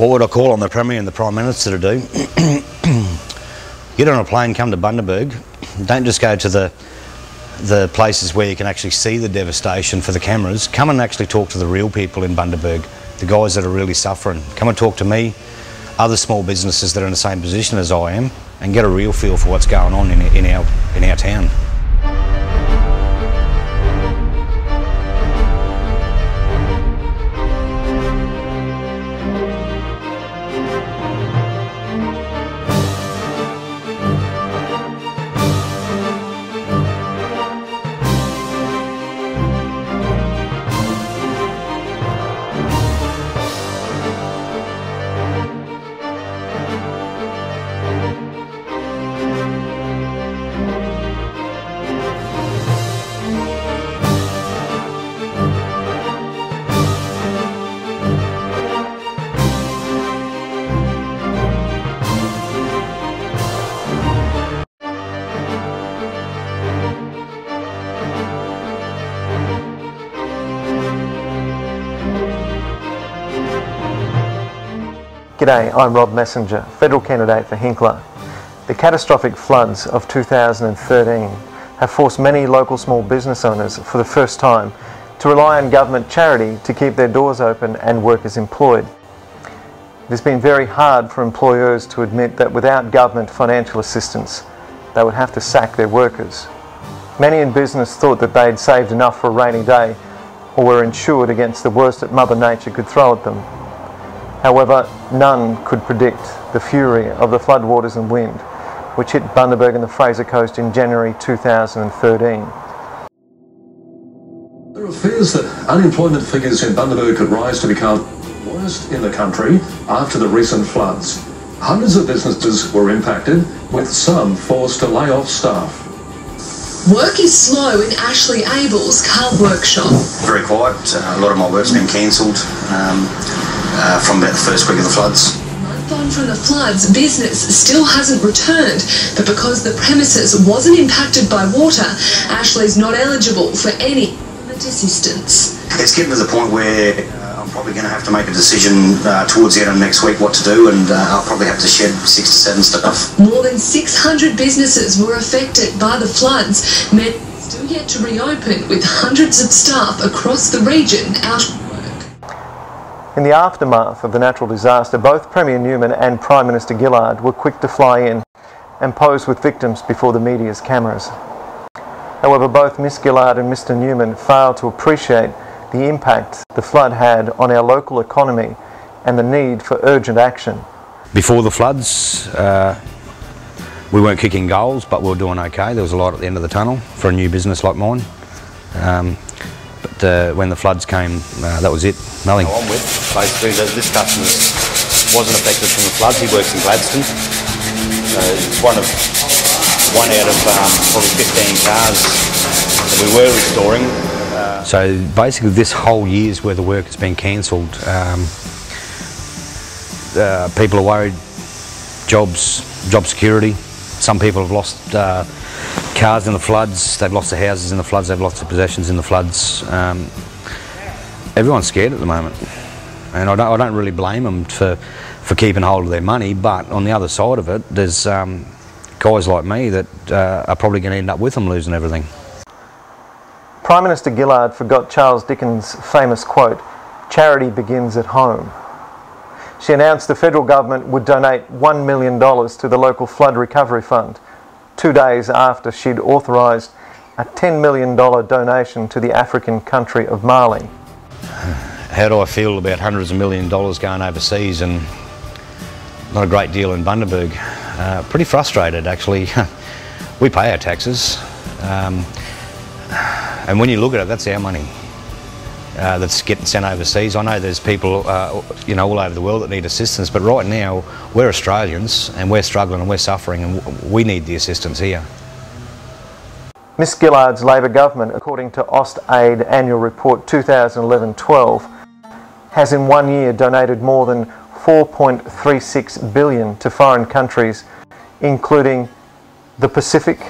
What would I call on the Premier and the Prime Minister to do? Get on a plane, come to Bundaberg. Don't just go to the places where you can actually see the devastation for the cameras. Come and actually talk to the real people in Bundaberg, the guys that are really suffering. Come and talk to me, other small businesses that are in the same position as I am, and get a real feel for what's going on in our town. G'day, I'm Rob Messenger, federal candidate for Hinkler. The catastrophic floods of 2013 have forced many local small business owners for the first time to rely on government charity to keep their doors open and workers employed. It has been very hard for employers to admit that without government financial assistance, they would have to sack their workers. Many in business thought that they'd saved enough for a rainy day or were insured against the worst that Mother Nature could throw at them. However, none could predict the fury of the floodwaters and wind which hit Bundaberg and the Fraser Coast in January 2013. There are fears that unemployment figures in Bundaberg could rise to become worst in the country after the recent floods. Hundreds of businesses were impacted, with some forced to lay off staff. Work is slow in Ashley Abel's car workshop. Very quiet. A lot of my work's been cancelled from about the first week of the floods. A month on from the floods, business still hasn't returned, but because the premises wasn't impacted by water, Ashley's not eligible for any government assistance. It's getting to the point where I'm probably going to have to make a decision towards the end of next week what to do, and I'll probably have to shed 6 to 7 staff. More than 600 businesses were affected by the floods, many still yet to reopen, with hundreds of staff across the region out of work. In the aftermath of the natural disaster, both Premier Newman and Prime Minister Gillard were quick to fly in and pose with victims before the media's cameras. However, both Miss Gillard and Mr Newman failed to appreciate the impact the flood had on our local economy and the need for urgent action. Before the floods, we weren't kicking goals, but we were doing okay. There was a light at the end of the tunnel for a new business like mine. But when the floods came, that was it, nothing. I'm with, basically, this customer wasn't affected from the floods. He works in Gladstone. It's one out of probably 15 cars that we were restoring. So basically this whole year's worth of work has been cancelled. People are worried, job security. Some people have lost cars in the floods, they've lost their houses in the floods, they've lost their possessions in the floods. Everyone's scared at the moment, and I don't really blame them for keeping hold of their money, but on the other side of it, there's guys like me that are probably going to end up with them losing everything. Prime Minister Gillard forgot Charles Dickens' famous quote, "Charity begins at home." She announced the federal government would donate $1 million to the local flood recovery fund, 2 days after she'd authorised a $10 million donation to the African country of Mali. How do I feel about hundreds of $millions going overseas and not a great deal in Bundaberg? Pretty frustrated, actually. We pay our taxes. And when you look at it, that's our money that's getting sent overseas. I know there's people you know, all over the world that need assistance, but right now we're Australians and we're struggling and we're suffering, and we need the assistance here. Miss Gillard's Labor government, according to AustAid Annual Report 2011-12, has in 1 year donated more than $4.36 billion to foreign countries, including the Pacific,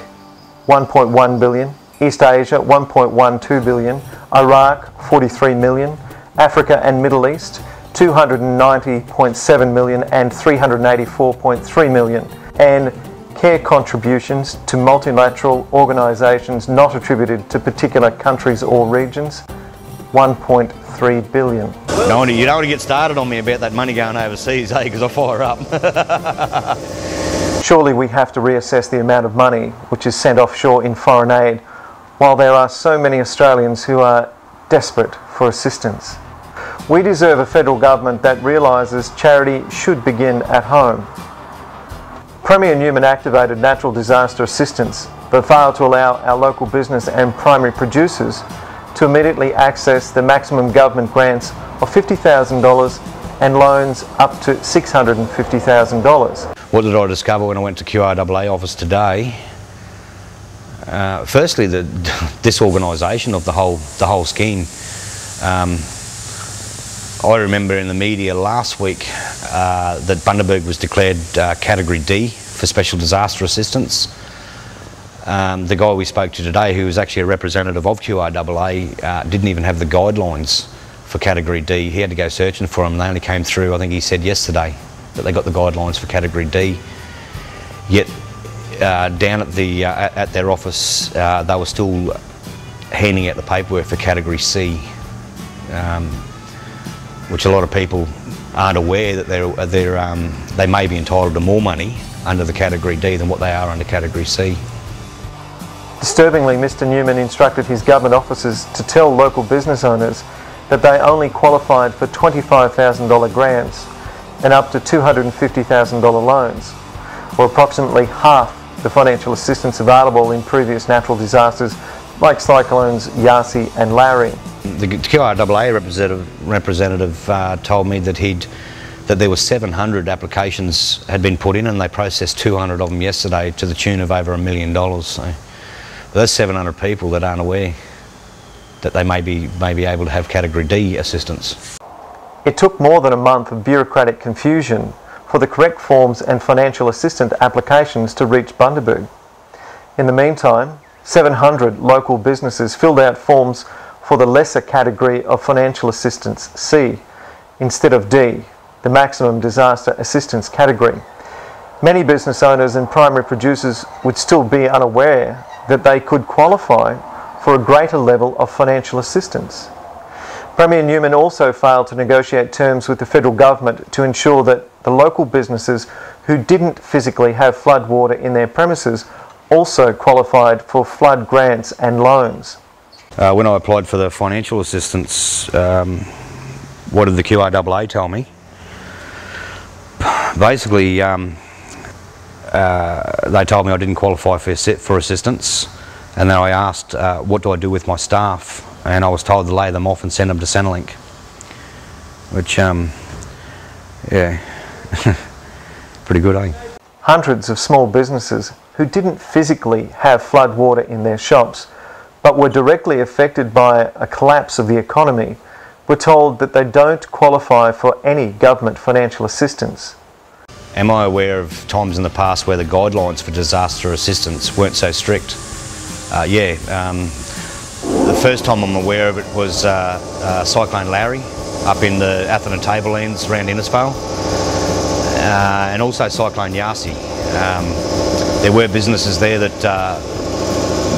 $1.1 billion, East Asia, $1.12 billion, Iraq, $43 million, Africa and Middle East, $290.7 million and $384.3 million, and care contributions to multilateral organisations not attributed to particular countries or regions, $1.3 billion. You don't want to get started on me about that money going overseas, eh? Because I fire up. Surely we have to reassess the amount of money which is sent offshore in foreign aid, while there are so many Australians who are desperate for assistance. We deserve a federal government that realises charity should begin at home. Premier Newman activated natural disaster assistance, but failed to allow our local business and primary producers to immediately access the maximum government grants of $50,000 and loans up to $650,000. What did I discover when I went to QRAA office today? Firstly, the disorganisation of the whole scheme. I remember in the media last week that Bundaberg was declared Category D for special disaster assistance. The guy we spoke to today, who was actually a representative of QRAA, didn't even have the guidelines for Category D. He had to go searching for them. They only came through, I think he said yesterday, that they got the guidelines for Category D. Yet down at their office, they were still handing out the paperwork for Category C, which a lot of people aren't aware that they may be entitled to more money under the Category D than what they are under Category C. Disturbingly, Mr Newman instructed his government officers to tell local business owners that they only qualified for $25,000 grants and up to $250,000 loans, or approximately half the financial assistance available in previous natural disasters like cyclones Yasi and Larry. The QRAA representative told me that there were 700 applications had been put in, and they processed 200 of them yesterday to the tune of over $1 million. So there's 700 people that aren't aware that they may be able to have Category D assistance. It took more than a month of bureaucratic confusion for the correct forms and financial assistance applications to reach Bundaberg. In the meantime, 700 local businesses filled out forms for the lesser category of financial assistance, C, instead of D, the maximum disaster assistance category. Many business owners and primary producers would still be unaware that they could qualify for a greater level of financial assistance. Premier Newman also failed to negotiate terms with the federal government to ensure that the local businesses who didn't physically have flood water in their premises also qualified for flood grants and loans. When I applied for the financial assistance, what did the QRAA tell me? Basically, they told me I didn't qualify for assistance, and then I asked, what do I do with my staff? And I was told to lay them off and send them to Centrelink, which, yeah, pretty good, eh? Hundreds of small businesses who didn't physically have flood water in their shops, but were directly affected by a collapse of the economy, were told that they don't qualify for any government financial assistance. Am I aware of times in the past where the guidelines for disaster assistance weren't so strict? Yeah. The first time I'm aware of it was Cyclone Larry up in the Atherton Tablelands around Innisfail, and also Cyclone Yasi. There were businesses there that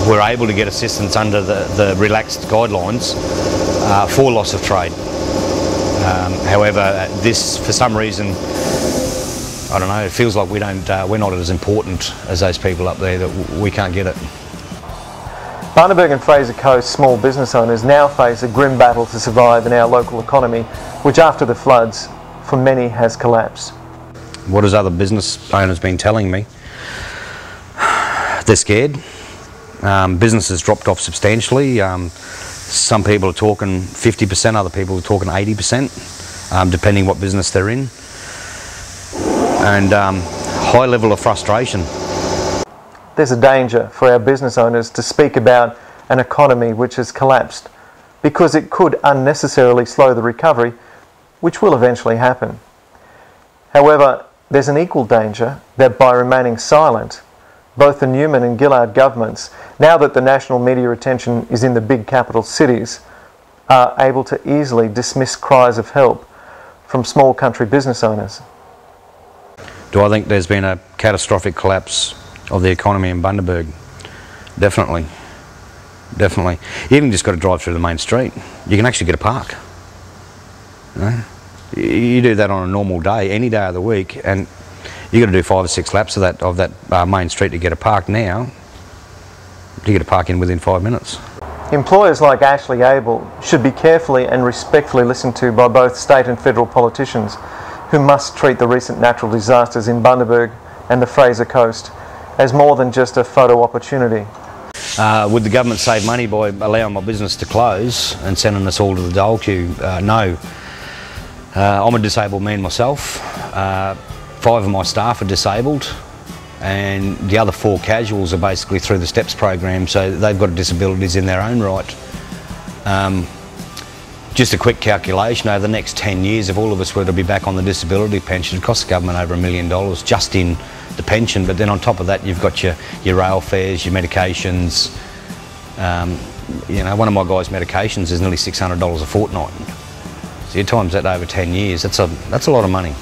were able to get assistance under the relaxed guidelines for loss of trade. However, this, for some reason, I don't know, it feels like we're not as important as those people up there, that we can't get it. Bundaberg and Fraser Coast small business owners now face a grim battle to survive in our local economy, which after the floods, for many has collapsed. What has other business owners been telling me? They're scared. Businesses dropped off substantially. Some people are talking 50%, other people are talking 80%, depending what business they're in. And high level of frustration. There's a danger for our business owners to speak about an economy which has collapsed, because it could unnecessarily slow the recovery, which will eventually happen. However, there's an equal danger that by remaining silent, both the Newman and Gillard governments, now that the national media attention is in the big capital cities, are able to easily dismiss cries of help from small country business owners. Do I think there's been a catastrophic collapse of the economy in Bundaberg? Definitely. Definitely. You even just got to drive through the main street. You can actually get a park. You know? You do that on a normal day, any day of the week, and you got to do 5 or 6 laps of that main street to get a park. Now you get a park in within 5 minutes. Employers like Ashley Abel should be carefully and respectfully listened to by both state and federal politicians, who must treat the recent natural disasters in Bundaberg and the Fraser Coast as more than just a photo opportunity. Would the government save money by allowing my business to close and sending us all to the dole queue? No. I'm a disabled man myself. 5 of my staff are disabled, and the other 4 casuals are basically through the STEPS program, so they've got disabilities in their own right. Just a quick calculation, over the next 10 years, if all of us were to be back on the disability pension, it costs the government over $1 million just in the pension, but then on top of that you've got your rail fares, your medications. You know, one of my guys' medications is nearly $600 a fortnight. So you times that over 10 years, that's a lot of money,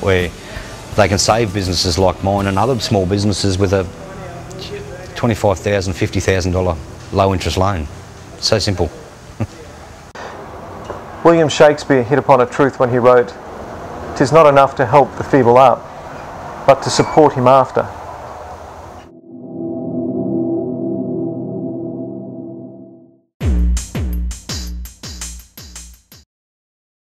where they can save businesses like mine and other small businesses with a $25,000, $50,000 low interest loan. So simple. William Shakespeare hit upon a truth when he wrote, "'Tis not enough to help the feeble up, but to support him after."